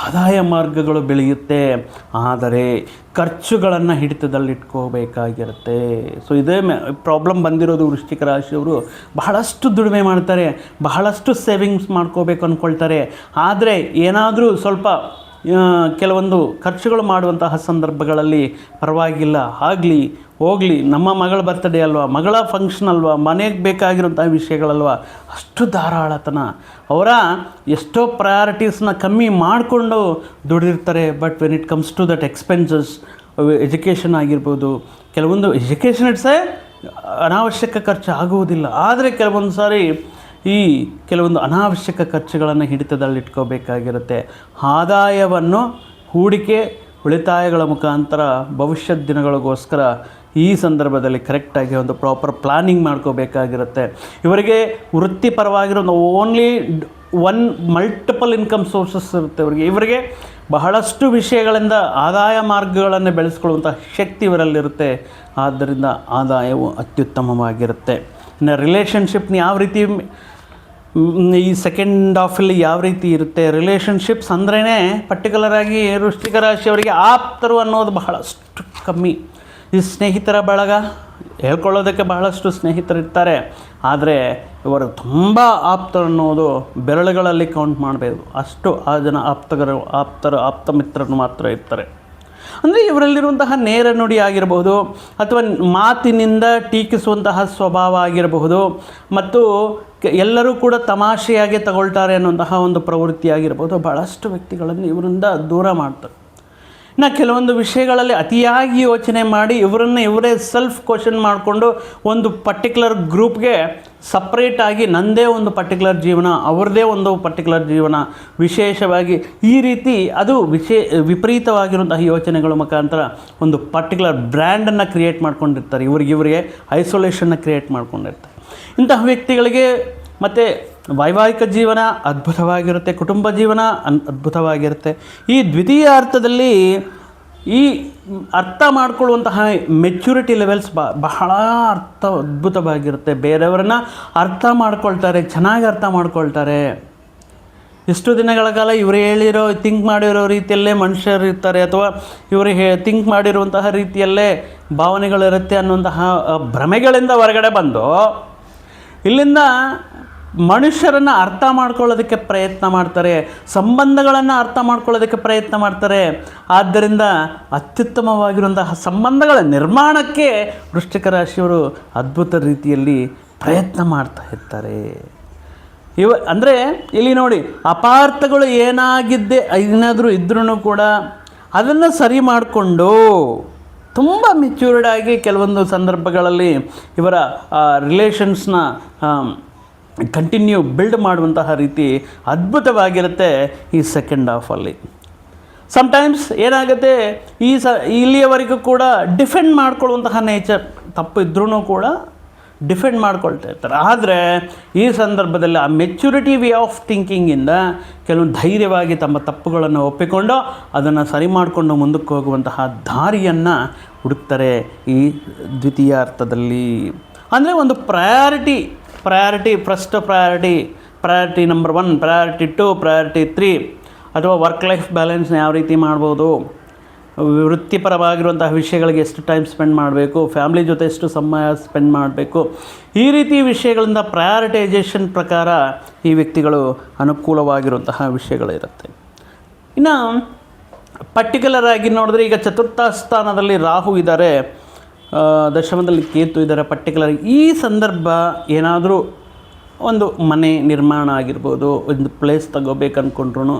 ಆದಾಯ ಮಾರ್ಗಗಳು ಬೆಳೆಯುತ್ತೆ. ಆದರೆ ಖರ್ಚುಗಳನ್ನು ಹಿಡಿತದಲ್ಲಿಟ್ಕೋಬೇಕಾಗಿರುತ್ತೆ. ಸೊ ಇದೇ ಪ್ರಾಬ್ಲಮ್ ಬಂದಿರೋದು ವೃಶ್ಚಿಕ ರಾಶಿಯವರು. ಬಹಳಷ್ಟು ದುಡಿಮೆ ಮಾಡ್ತಾರೆ, ಬಹಳಷ್ಟು ಸೇವಿಂಗ್ಸ್ ಮಾಡ್ಕೋಬೇಕು ಅಂದ್ಕೊಳ್ತಾರೆ. ಆದರೆ ಏನಾದರೂ ಸ್ವಲ್ಪ ಕೆಲವೊಂದು ಖರ್ಚುಗಳು ಮಾಡುವಂತಹ ಸಂದರ್ಭಗಳಲ್ಲಿ ಪರವಾಗಿಲ್ಲ, ಆಗಲಿ ಹೋಗಲಿ, ನಮ್ಮ ಮಗಳ ಬರ್ತ್ಡೇ ಅಲ್ವಾ, ಮಗಳ ಫಂಕ್ಷನ್ ಅಲ್ವಾ, ಮನೆಗೆ ಬೇಕಾಗಿರುವಂತಹ ವಿಷಯಗಳಲ್ವ, ಅಷ್ಟು ಧಾರಾಳತನ. ಅವರ ಎಷ್ಟೋ ಪ್ರಯಾರಿಟೀಸ್ನ ಕಮ್ಮಿ ಮಾಡಿಕೊಂಡು ದುಡಿದಿರ್ತಾರೆ. But when it comes to that expenses, education ಆಗಿರ್ಬೋದು, ಕೆಲವೊಂದು ಎಜುಕೇಷನ್ ಇಟ್ಸೇ ಅನಾವಶ್ಯಕ ಖರ್ಚು ಆಗುವುದಿಲ್ಲ. ಆದರೆ ಕೆಲವೊಂದು ಸಾರಿ ಈ ಕೆಲವೊಂದು ಅನಾವಶ್ಯಕ ಖರ್ಚುಗಳನ್ನು ಹಿಡಿತದಲ್ಲಿಟ್ಕೋಬೇಕಾಗಿರುತ್ತೆ. ಆದಾಯವನ್ನು ಹೂಡಿಕೆ ಉಳಿತಾಯಗಳ ಮುಖಾಂತರ ಭವಿಷ್ಯದ ದಿನಗಳಿಗೋಸ್ಕರ ಈ ಸಂದರ್ಭದಲ್ಲಿ ಕರೆಕ್ಟಾಗಿ ಒಂದು ಪ್ರಾಪರ್ ಪ್ಲಾನಿಂಗ್ ಮಾಡ್ಕೋಬೇಕಾಗಿರುತ್ತೆ. ಇವರಿಗೆ ವೃತ್ತಿಪರವಾಗಿರೋ ಓನ್ಲಿ ಮಲ್ಟಿಪಲ್ ಇನ್ಕಮ್ ಸೋರ್ಸಸ್ ಇರುತ್ತೆ ಇವರಿಗೆ ಬಹಳಷ್ಟು ವಿಷಯಗಳಿಂದ ಆದಾಯ ಮಾರ್ಗಗಳನ್ನು ಬೆಳೆಸ್ಕೊಳ್ಳುವಂಥ ಶಕ್ತಿ ಇವರಲ್ಲಿರುತ್ತೆ. ಆದ್ದರಿಂದ ಆದಾಯವು ಅತ್ಯುತ್ತಮವಾಗಿರುತ್ತೆ. ಇನ್ನು ರಿಲೇಷನ್ಶಿಪ್ನ ಯಾವ ರೀತಿ ಈ ಸೆಕೆಂಡ್ ಹಾಫಲ್ಲಿ ಯಾವ ರೀತಿ ಇರುತ್ತೆ, ರಿಲೇಷನ್ಶಿಪ್ಸ್ ಅಂದ್ರೇ ಪರ್ಟಿಕ್ಯುಲರಾಗಿ ವೃಶ್ಚಿಕ ರಾಶಿಯವರಿಗೆ ಆಪ್ತರು ಅನ್ನೋದು ಬಹಳಷ್ಟು ಕಮ್ಮಿ. ಈ ಸ್ನೇಹಿತರ ಬಳಗ ಹೇಳ್ಕೊಳ್ಳೋದಕ್ಕೆ ಬಹಳಷ್ಟು ಸ್ನೇಹಿತರಿರ್ತಾರೆ, ಆದರೆ ಇವರು ತುಂಬ ಆಪ್ತರು ಅನ್ನೋದು ಬೆರಳುಗಳಲ್ಲಿ ಕೌಂಟ್ ಮಾಡಬೇಕು. ಅಷ್ಟು ಆ ಜನ ಆಪ್ತ ಮಿತ್ರರು ಮಾತ್ರ ಇರ್ತಾರೆ. ಅಂದರೆ ಇವರಲ್ಲಿರುವಂತಹ ನೇರ ನುಡಿ ಆಗಿರಬಹುದು, ಅಥವಾ ಮಾತಿನಿಂದ ಟೀಕಿಸುವಂತಹ ಸ್ವಭಾವ ಆಗಿರಬಹುದು, ಮತ್ತು ಎಲ್ಲರೂ ಕೂಡ ತಮಾಷೆಯಾಗಿ ತಗೊಳ್ತಾರೆ ಅನ್ನುವಂತಹ ಒಂದು ಪ್ರವೃತ್ತಿ ಆಗಿರ್ಬೋದು. ಭಾಳಷ್ಟು ವ್ಯಕ್ತಿಗಳನ್ನು ಇವರಿಂದ ದೂರ ಮಾಡ್ತಾರೆ. ಇನ್ನು ಕೆಲವೊಂದು ವಿಷಯಗಳಲ್ಲಿ ಅತಿಯಾಗಿ ಯೋಚನೆ ಮಾಡಿ ಇವರೇ ಸೆಲ್ಫ್ ಕ್ವಶನ್ ಮಾಡಿಕೊಂಡು ಒಂದು ಪರ್ಟಿಕ್ಯುಲರ್ ಗ್ರೂಪ್ಗೆ ಸಪ್ರೇಟಾಗಿ ನನ್ನದೇ ಒಂದು ಪರ್ಟಿಕ್ಯುಲರ್ ಜೀವನ, ಅವ್ರದ್ದೇ ಒಂದು ಪರ್ಟಿಕ್ಯುಲರ್ ಜೀವನ, ವಿಶೇಷವಾಗಿ ಈ ರೀತಿ ಅದು ವಿಪರೀತವಾಗಿರುವಂತಹ ಯೋಚನೆಗಳ ಮುಖಾಂತರ ಒಂದು ಪರ್ಟಿಕ್ಯುಲರ್ ಬ್ರ್ಯಾಂಡನ್ನು ಕ್ರಿಯೇಟ್ ಮಾಡ್ಕೊಂಡಿರ್ತಾರೆ. ಇವರಿಗೆ ಐಸೋಲೇಷನ್ನ ಕ್ರಿಯೇಟ್ ಮಾಡ್ಕೊಂಡಿರ್ತಾರೆ. ಇಂತಹ ವ್ಯಕ್ತಿಗಳಿಗೆ ಮತ್ತು ವೈವಾಹಿಕ ಜೀವನ ಅದ್ಭುತವಾಗಿರುತ್ತೆ, ಕುಟುಂಬ ಜೀವನ ಅದ್ಭುತವಾಗಿರುತ್ತೆ. ಈ ದ್ವಿತೀಯ ಅರ್ಥದಲ್ಲಿ ಈ ಅರ್ಥ ಮಾಡ್ಕೊಳ್ಳುವಂತಹ ಮೆಚ್ಯೂರಿಟಿ ಲೆವೆಲ್ಸ್ ಬಹಳ ಅದ್ಭುತವಾಗಿರುತ್ತೆ. ಬೇರೆಯವರನ್ನ ಅರ್ಥ ಮಾಡ್ಕೊಳ್ತಾರೆ, ಚೆನ್ನಾಗಿ ಅರ್ಥ ಮಾಡ್ಕೊಳ್ತಾರೆ. ಇಷ್ಟು ದಿನಗಳ ಕಾಲ ಇವರು ಥಿಂಕ್ ಮಾಡಿರೋ ರೀತಿಯಲ್ಲೇ ಮನುಷ್ಯರು ಇರ್ತಾರೆ, ಅಥವಾ ಇವರು ಥಿಂಕ್ ಮಾಡಿರುವಂತಹ ರೀತಿಯಲ್ಲೇ ಭಾವನೆಗಳಿರುತ್ತೆ ಅನ್ನುವಂತಹ ಭ್ರಮೆಗಳಿಂದ ಹೊರಗಡೆ ಬಂದು ಇಲ್ಲಿಂದ ಮನುಷ್ಯರನ್ನು ಅರ್ಥ ಮಾಡ್ಕೊಳ್ಳೋದಕ್ಕೆ ಪ್ರಯತ್ನ ಮಾಡ್ತಾರೆ, ಸಂಬಂಧಗಳನ್ನು ಅರ್ಥ ಮಾಡ್ಕೊಳ್ಳೋದಕ್ಕೆ ಪ್ರಯತ್ನ ಮಾಡ್ತಾರೆ. ಆದ್ದರಿಂದ ಅತ್ಯುತ್ತಮವಾಗಿರುವಂತಹ ಸಂಬಂಧಗಳ ನಿರ್ಮಾಣಕ್ಕೆ ವೃಶ್ಚಿಕ ರಾಶಿಯವರು ಅದ್ಭುತ ರೀತಿಯಲ್ಲಿ ಪ್ರಯತ್ನ ಮಾಡ್ತಾ ಇರ್ತಾರೆ. ಅಂದರೆ ಇಲ್ಲಿ ನೋಡಿ, ಅಪಾರ್ಥಗಳು ಏನಾದರೂ ಇದ್ರೂ ಕೂಡ ಅದನ್ನು ಸರಿ ಮಾಡಿಕೊಂಡು ತುಂಬ ಮೆಚ್ಯೂರ್ಡಾಗಿ ಕೆಲವೊಂದು ಸಂದರ್ಭಗಳಲ್ಲಿ ಇವರ ರಿಲೇಷನ್ಸ್ನ ಕಂಟಿನ್ಯೂ ಬಿಲ್ಡ್ ಮಾಡುವಂತಹ ರೀತಿ ಅದ್ಭುತವಾಗಿರುತ್ತೆ ಈ ಸೆಕೆಂಡ್ ಹಾಫಲ್ಲಿ. ಸಮ್ಟೈಮ್ಸ್ ಏನಾಗುತ್ತೆ, ಇಲ್ಲಿಯವರೆಗೂ ಕೂಡ ಡಿಫೆಂಡ್ ಮಾಡ್ಕೊಳ್ಳುವಂತಹ ನೇಚರ್ ತಪ್ಪು ಇದ್ರೂ ಕೂಡ ಡಿಫೆಂಡ್ ಮಾಡ್ಕೊಳ್ತಾ ಇರ್ತಾರೆ. ಆದರೆ ಈ ಸಂದರ್ಭದಲ್ಲಿ ಆ ಮೆಚ್ಯೂರಿಟಿ ವೇ ಆಫ್ ಥಿಂಕಿಂಗಿಂದ ಕೆಲವು ಧೈರ್ಯವಾಗಿ ತಮ್ಮ ತಪ್ಪುಗಳನ್ನು ಒಪ್ಪಿಕೊಂಡು ಅದನ್ನು ಸರಿ ಮಾಡಿಕೊಂಡು ಮುಂದಕ್ಕೆ ಹೋಗುವಂತಹ ದಾರಿಯನ್ನು ಹುಡುಕ್ತಾರೆ ಈ ದ್ವಿತೀಯ ಅರ್ಥದಲ್ಲಿ. ಅಂದರೆ ಒಂದು priority first priority number 1, priority 2, priority 3, ಅಥವಾ ವರ್ಕ್ ಲೈಫ್ ಬ್ಯಾಲೆನ್ಸ್ನ ಯಾವ ರೀತಿ ಮಾಡ್ಬೋದು, ವೃತ್ತಿಪರವಾಗಿರುವಂತಹ ವಿಷಯಗಳಿಗೆ ಎಷ್ಟು ಟೈಮ್ ಸ್ಪೆಂಡ್ ಮಾಡಬೇಕು, ಫ್ಯಾಮಿಲಿ ಜೊತೆ ಎಷ್ಟು ಸಮಯ ಸ್ಪೆಂಡ್ ಮಾಡಬೇಕು, ಈ ರೀತಿ ವಿಷಯಗಳಿಂದ ಪ್ರಯಾರಿಟೈಸೇಷನ್ ಪ್ರಕಾರ ಈ ವ್ಯಕ್ತಿಗಳು ಅನುಕೂಲವಾಗಿರುವಂತಹ ವಿಷಯಗಳಿರುತ್ತೆ. ಇನ್ನು ಪರ್ಟಿಕ್ಯುಲರ್ ಆಗಿ ನೋಡಿದ್ರೆ, ಈಗ ಚತುರ್ಥ ಸ್ಥಾನದಲ್ಲಿ ರಾಹು ಇದ್ದಾರೆ, ದಶಮದಲ್ಲಿ ಕೇತು ಇದ್ದಾರೆ. ಪರ್ಟಿಕ್ಯುಲರ್ ಈ ಸಂದರ್ಭ ಏನಾದರೂ ಒಂದು ಮನೆ ನಿರ್ಮಾಣ ಆಗಿರ್ಬೋದು, ಒಂದು ಪ್ಲೇಸ್ ತಗೋಬೇಕು ಅಂದ್ಕೊಂಡ್ರು,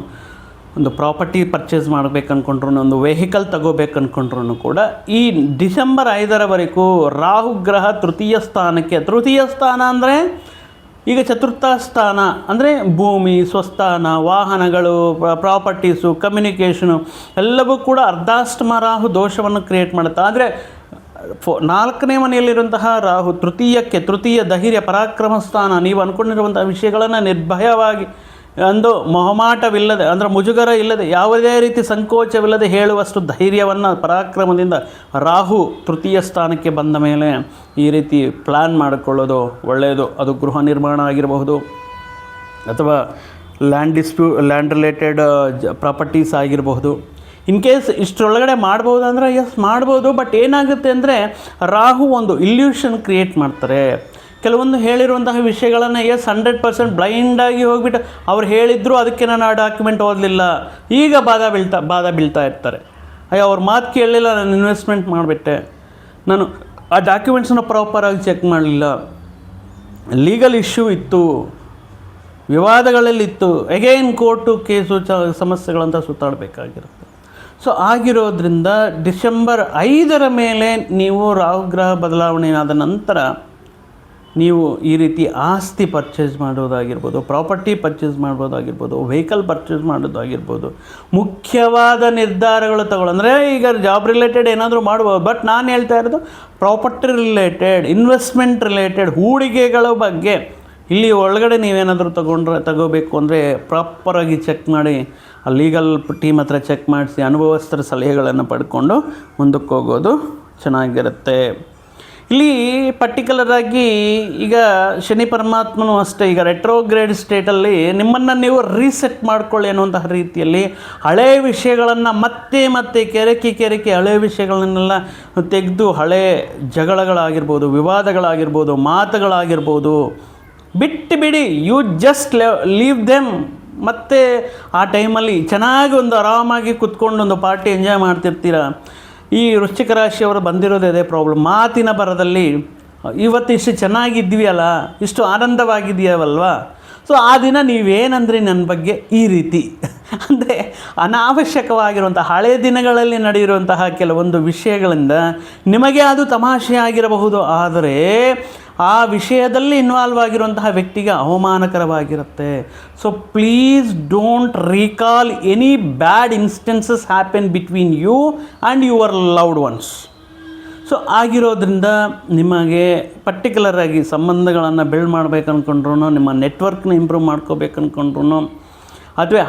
ಒಂದು ಪ್ರಾಪರ್ಟಿ ಪರ್ಚೇಸ್ ಮಾಡಬೇಕು ಅಂದ್ಕೊಂಡ್ರು, ಒಂದು ವೆಹಿಕಲ್ ತಗೋಬೇಕು ಅಂದ್ಕೊಂಡ್ರು ಕೂಡ ಈ ಡಿಸೆಂಬರ್ 5ರವರೆಗೂ ರಾಹು ಗ್ರಹ ತೃತೀಯ ಸ್ಥಾನ ಅಂದರೆ ಈಗ ಚತುರ್ಥ ಸ್ಥಾನ ಅಂದರೆ ಭೂಮಿ, ಸ್ವಸ್ಥಾನ, ವಾಹನಗಳು, ಪ್ರಾಪರ್ಟೀಸು, ಕಮ್ಯುನಿಕೇಷನು ಎಲ್ಲವೂ ಕೂಡ ಅರ್ಧಾಷ್ಟಮ ರಾಹು ದೋಷವನ್ನು ಕ್ರಿಯೇಟ್ ಮಾಡುತ್ತೆ. ಆದರೆ 4ನೇ ಮನೆಯಲ್ಲಿರುವಂತಹ ರಾಹು ತೃತೀಯ ಧೈರ್ಯ ಪರಾಕ್ರಮ ಸ್ಥಾನ, ನೀವು ಅಂದ್ಕೊಂಡಿರುವಂಥ ವಿಷಯಗಳನ್ನು ನಿರ್ಭಯವಾಗಿ ಒಂದು ಮೊಹಮಾಟವಿಲ್ಲದೆ ಅಂದರೆ ಮುಜುಗರ ಇಲ್ಲದೆ ಯಾವುದೇ ರೀತಿ ಸಂಕೋಚವಿಲ್ಲದೆ ಹೇಳುವಷ್ಟು ಧೈರ್ಯವನ್ನು ಪರಾಕ್ರಮದಿಂದ ರಾಹು ತೃತೀಯ ಸ್ಥಾನಕ್ಕೆ ಬಂದ ಮೇಲೆ ಈ ರೀತಿ ಪ್ಲ್ಯಾನ್ ಮಾಡಿಕೊಳ್ಳೋದು ಒಳ್ಳೆಯದು. ಅದು ಗೃಹ ನಿರ್ಮಾಣ ಆಗಿರಬಹುದು ಅಥವಾ ಲ್ಯಾಂಡ್ ರಿಲೇಟೆಡ್ ಪ್ರಾಪರ್ಟೀಸ್ ಆಗಿರಬಹುದು. ಇನ್ ಕೇಸ್ ಇಷ್ಟರೊಳಗಡೆ ಮಾಡ್ಬೋದು ಅಂದರೆ ಎಸ್ ಮಾಡ್ಬೋದು. ಬಟ್ ಏನಾಗುತ್ತೆ ಅಂದರೆ ರಾಹು ಒಂದು ಇಲ್ಯೂಷನ್ ಕ್ರಿಯೇಟ್ ಮಾಡ್ತಾರೆ. ಕೆಲವೊಂದು ಹೇಳಿರುವಂತಹ ವಿಷಯಗಳನ್ನು 100% ಬ್ಲೈಂಡಾಗಿ ಹೋಗ್ಬಿಟ್ಟು ಅವ್ರು ಹೇಳಿದ್ರು ಅದಕ್ಕೆ ನಾನು ಆ ಡಾಕ್ಯುಮೆಂಟ್ ಓದಲಿಲ್ಲ, ಈಗ ಬಾಧ ಬೀಳ್ತಾ ಇರ್ತಾರೆ. ಅಯ್ಯೋ ಅವ್ರ ಮಾತು ಕೇಳಲಿಲ್ಲ, ನಾನು ಇನ್ವೆಸ್ಟ್ಮೆಂಟ್ ಮಾಡಿಬಿಟ್ಟೆ, ನಾನು ಆ ಡಾಕ್ಯುಮೆಂಟ್ಸನ್ನ ಪ್ರಾಪರಾಗಿ ಚೆಕ್ ಮಾಡಲಿಲ್ಲ, ಲೀಗಲ್ ಇಶ್ಯೂ ಇತ್ತು, ವಿವಾದಗಳಲ್ಲಿತ್ತು, ಅಗೈನ್ ಕೋರ್ಟು ಕೇಸು ಸಮಸ್ಯೆಗಳಂತ ಸುತ್ತಾಡಬೇಕಾಗಿರುತ್ತೆ. ಸೊ ಆಗಿರೋದ್ರಿಂದ ಡಿಸೆಂಬರ್ 5ರ ಮೇಲೆ ನೀವು ರಾಹುಗ್ರಹ ಬದಲಾವಣೆ ಆದ ನಂತರ ನೀವು ಈ ರೀತಿ ಆಸ್ತಿ ಪರ್ಚೇಸ್ ಮಾಡೋದಾಗಿರ್ಬೋದು, ಪ್ರಾಪರ್ಟಿ ಪರ್ಚೇಸ್ ಮಾಡ್ಬೋದಾಗಿರ್ಬೋದು, ವೆಹಿಕಲ್ ಪರ್ಚೇಸ್ ಮಾಡೋದಾಗಿರ್ಬೋದು, ಮುಖ್ಯವಾದ ನಿರ್ಧಾರಗಳು ಅಂದರೆ ಈಗ ಜಾಬ್ ರಿಲೇಟೆಡ್ ಏನಾದರೂ ಮಾಡ್ಬೋದು. ಬಟ್ ನಾನು ಹೇಳ್ತಾ ಇರೋದು ಪ್ರಾಪರ್ಟಿ ರಿಲೇಟೆಡ್, ಇನ್ವೆಸ್ಟ್ಮೆಂಟ್ ರಿಲೇಟೆಡ್, ಹೂಡಿಕೆಗಳ ಬಗ್ಗೆ. ಇಲ್ಲಿ ಒಳಗಡೆ ನೀವೇನಾದರೂ ತಗೋಬೇಕು ಅಂದರೆ ಪ್ರಾಪರಾಗಿ ಚೆಕ್ ಮಾಡಿ, ಆ ಲೀಗಲ್ ಟೀಮ್ ಹತ್ರ ಚೆಕ್ ಮಾಡಿಸಿ ಅನುಭವಸ್ಥರ ಸಲಹೆಗಳನ್ನು ಪಡ್ಕೊಂಡು ಮುಂದಕ್ಕೆ ಹೋಗೋದು ಚೆನ್ನಾಗಿರುತ್ತೆ. ಇಲ್ಲಿ ಪರ್ಟಿಕ್ಯುಲರಾಗಿ ಈಗ ಶನಿ ಪರಮಾತ್ಮನೂ ಅಷ್ಟೇ, ಈಗ ರೆಟ್ರೋಗ್ರೇಡ್ ಸ್ಟೇಟಲ್ಲಿ ನಿಮ್ಮನ್ನು ನೀವು ರೀಸೆಟ್ ಮಾಡ್ಕೊಳ್ಳಿ ಅನ್ನುವಂತಹ ರೀತಿಯಲ್ಲಿ ಹಳೆಯ ವಿಷಯಗಳನ್ನು ಮತ್ತೆ ಕೆರಕಿ ಹಳೆಯ ವಿಷಯಗಳನ್ನೆಲ್ಲ ತೆಗೆದು ಹಳೆ ಜಗಳಗಳಾಗಿರ್ಬೋದು, ವಿವಾದಗಳಾಗಿರ್ಬೋದು, ಮಾತುಗಳಾಗಿರ್ಬೋದು ಬಿಡಿ, ಯು ಜಸ್ಟ್ ಲೀವ್ ದೆಮ್. ಮತ್ತು ಆ ಟೈಮಲ್ಲಿ ಚೆನ್ನಾಗಿ ಒಂದು ಆರಾಮಾಗಿ ಕುತ್ಕೊಂಡು ಒಂದು ಪಾರ್ಟಿ ಎಂಜಾಯ್ ಮಾಡ್ತಿರ್ತೀರ. ಈ ವೃಶ್ಚಿಕ ರಾಶಿಯವರು ಬಂದಿರೋದೇ ಅದೇ ಪ್ರಾಬ್ಲಮ್. ಮಾತಿನ ಬರದಲ್ಲಿ ಇವತ್ತು ಇಷ್ಟು ಚೆನ್ನಾಗಿದ್ವಿ ಅಲ್ಲ, ಇಷ್ಟು ಆನಂದವಾಗಿದೆಯವಲ್ವಾ, ಸೊ ಆ ದಿನ ನೀವೇನಂದ್ರಿ ನನ್ನ ಬಗ್ಗೆ ಈ ರೀತಿ ಅಂದರೆ ಅನಾವಶ್ಯಕವಾಗಿರುವಂಥ ಹಳೆಯ ದಿನಗಳಲ್ಲಿ ನಡೆಯಿರುವಂತಹ ಕೆಲವೊಂದು ವಿಷಯಗಳಿಂದ ನಿಮಗೆ ಅದು ತಮಾಷೆ ಆಗಿರಬಹುದು, ಆದರೆ ಆ ವಿಷಯದಲ್ಲಿ ಇನ್ವಾಲ್ವ್ ಆಗಿರುವಂತಹ ವ್ಯಕ್ತಿಗೆ ಅವಮಾನಕರವಾಗಿರುತ್ತೆ. So please don't recall any bad instances happen between you and your loved ones. So ಆಗಿರೋದ್ರಿಂದ ನಿಮಗೆ ಪರ್ಟಿಕ್ಯುಲರಾಗಿ ಸಂಬಂಧಗಳನ್ನು ಬಿಲ್ಡ್ ಮಾಡಬೇಕು ಅಂದ್ಕೊಂಡ್ರು, ನಿಮ್ಮ ನೆಟ್ವರ್ಕ್ನ ಇಂಪ್ರೂವ್ ಮಾಡ್ಕೋಬೇಕು ಅಂದ್ಕೊಂಡ್ರು, ಅಥವಾ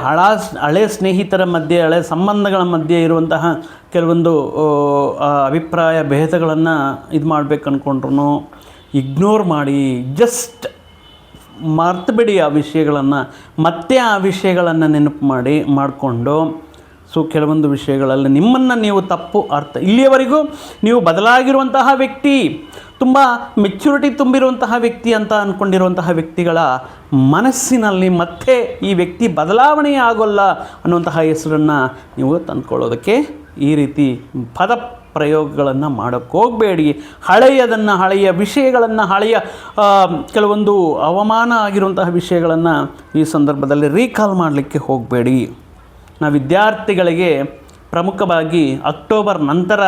ಹಳೆ ಸ್ನೇಹಿತರ ಮಧ್ಯೆ, ಹಳೆ ಸಂಬಂಧಗಳ ಮಧ್ಯೆ ಇರುವಂತಹ ಕೆಲವೊಂದು ಅಭಿಪ್ರಾಯ ಭೇದಗಳನ್ನು ಇದು ಮಾಡಬೇಕು ಅಂದ್ಕೊಂಡ್ರು ಇಗ್ನೋರ್ ಮಾಡಿ, ಜಸ್ಟ್ ಮರ್ತುಬಿಡಿ ಆ ವಿಷಯಗಳನ್ನು. ಮತ್ತೆ ಆ ವಿಷಯಗಳನ್ನು ನೆನಪು ಮಾಡಿಕೊಂಡು ಸೊ ಕೆಲವೊಂದು ವಿಷಯಗಳಲ್ಲಿ ನಿಮ್ಮನ್ನು ನೀವು ತಪ್ಪು ಇಲ್ಲಿಯವರೆಗೂ ನೀವು ಬದಲಾಗಿರುವಂತಹ ವ್ಯಕ್ತಿ, ತುಂಬ ಮೆಚ್ಯೂರಿಟಿ ತುಂಬಿರುವಂತಹ ವ್ಯಕ್ತಿ ಅಂತ ಅಂದ್ಕೊಂಡಿರುವಂತಹ ವ್ಯಕ್ತಿಗಳ ಮನಸ್ಸಿನಲ್ಲಿ ಮತ್ತೆ ಈ ವ್ಯಕ್ತಿ ಬದಲಾವಣೆ ಆಗೋಲ್ಲ ಅನ್ನುವಂತಹ ಹೆಸರನ್ನು ನೀವು ತಂದ್ಕೊಳ್ಳೋದಕ್ಕೆ ಈ ರೀತಿ ಪದ ಪ್ರಯೋಗಗಳನ್ನು ಮಾಡೋಕ್ಕೆ ಹೋಗಬೇಡಿ. ಹಳೆಯ ವಿಷಯಗಳನ್ನು, ಕೆಲವೊಂದು ಅವಮಾನ ಆಗಿರುವಂತಹ ವಿಷಯಗಳನ್ನು ಈ ಸಂದರ್ಭದಲ್ಲಿ ರೀಕಾಲ್ ಮಾಡಲಿಕ್ಕೆ ಹೋಗಬೇಡಿ. ನಾವು ವಿದ್ಯಾರ್ಥಿಗಳಿಗೆ ಪ್ರಮುಖವಾಗಿ ಅಕ್ಟೋಬರ್ ನಂತರ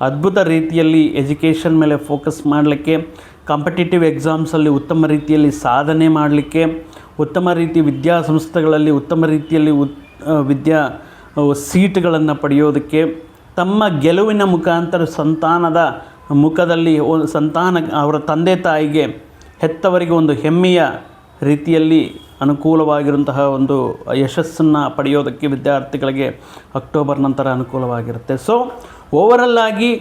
ಅದ್ಭುತ ರೀತಿಯಲ್ಲಿ ಎಜುಕೇಷನ್ ಮೇಲೆ ಫೋಕಸ್ ಮಾಡಲಿಕ್ಕೆ, ಕಾಂಪಿಟೇಟಿವ್ ಎಕ್ಸಾಮ್ಸಲ್ಲಿ ಉತ್ತಮ ರೀತಿಯಲ್ಲಿ ಸಾಧನೆ ಮಾಡಲಿಕ್ಕೆ, ಉತ್ತಮ ರೀತಿ ವಿದ್ಯಾಸಂಸ್ಥೆಗಳಲ್ಲಿ ಉತ್ತಮ ರೀತಿಯಲ್ಲಿ ಸೀಟ್ಗಳನ್ನು ಪಡೆಯೋದಕ್ಕೆ, ತಮ್ಮ ಗೆಲುವಿನ ಮುಖಾಂತರ ಸಂತಾನದ ಮುಖದಲ್ಲಿ ಅವರ ತಂದೆ ತಾಯಿಗೆ, ಹೆತ್ತವರಿಗೆ ಒಂದು ಹೆಮ್ಮೆಯ ರೀತಿಯಲ್ಲಿ ಅನುಕೂಲವಾಗಿರುವಂತಹ ಒಂದು ಯಶಸ್ಸನ್ನು ಪಡೆಯೋದಕ್ಕೆ ವಿದ್ಯಾರ್ಥಿಗಳಿಗೆ ಅಕ್ಟೋಬರ್ ನಂತರ ಅನುಕೂಲವಾಗಿರುತ್ತೆ. ಸೊ ಓವರಲ್ ಆಗಿ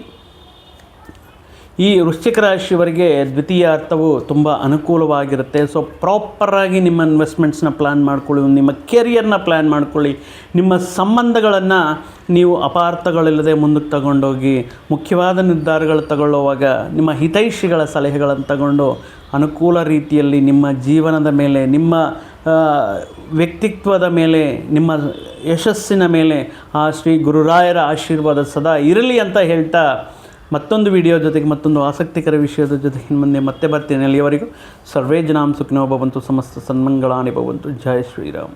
ಈ ವೃಶ್ಚಿಕ ರಾಶಿಯವರಿಗೆ ದ್ವಿತೀಯ ಅರ್ಥವು ತುಂಬ ಅನುಕೂಲವಾಗಿರುತ್ತೆ. ಸೊ ಪ್ರಾಪರಾಗಿ ನಿಮ್ಮ ಇನ್ವೆಸ್ಟ್ಮೆಂಟ್ಸ್ನ ಪ್ಲ್ಯಾನ್ ಮಾಡ್ಕೊಳ್ಳಿ, ನಿಮ್ಮ ಕೆರಿಯರ್ನ ಪ್ಲ್ಯಾನ್ ಮಾಡ್ಕೊಳ್ಳಿ, ನಿಮ್ಮ ಸಂಬಂಧಗಳನ್ನು ನೀವು ಅಪಾರ್ಥಗಳಿಲ್ಲದೆ ಮುಂದಕ್ಕೆ ತಗೊಂಡೋಗಿ ಮುಖ್ಯವಾದ ನಿರ್ಧಾರಗಳು ತಗೊಳ್ಳುವಾಗ ನಿಮ್ಮ ಹಿತೈಷಿಗಳ ಸಲಹೆಗಳನ್ನು ತಗೊಂಡು ಅನುಕೂಲ ರೀತಿಯಲ್ಲಿ ನಿಮ್ಮ ಜೀವನದ ಮೇಲೆ, ನಿಮ್ಮ ವ್ಯಕ್ತಿತ್ವದ ಮೇಲೆ, ನಿಮ್ಮ ಯಶಸ್ಸಿನ ಮೇಲೆ ಆ ಶ್ರೀ ಗುರುರಾಯರ ಆಶೀರ್ವಾದ ಸದಾ ಇರಲಿ ಅಂತ ಹೇಳ್ತಾ ಮತ್ತೊಂದು ವಿಡಿಯೋ ಜೊತೆಗೆ ಮತ್ತೊಂದು ಆಸಕ್ತಿಕರ ವಿಷಯದ ಜೊತೆಗೆ ಮುಂದೆ ಮತ್ತೆ ಬರ್ತೀನಿ. ಅಲ್ಲಿಯವರೆಗೂ ಸರ್ವೇ ಜನಾಂ ಸುಖಿನೋ ಭವಂತು, ಸಮಸ್ತ ಸನ್ಮಂಗಳಾನಿ ಭವಂತು. ಜಯ ಶ್ರೀರಾಮ್.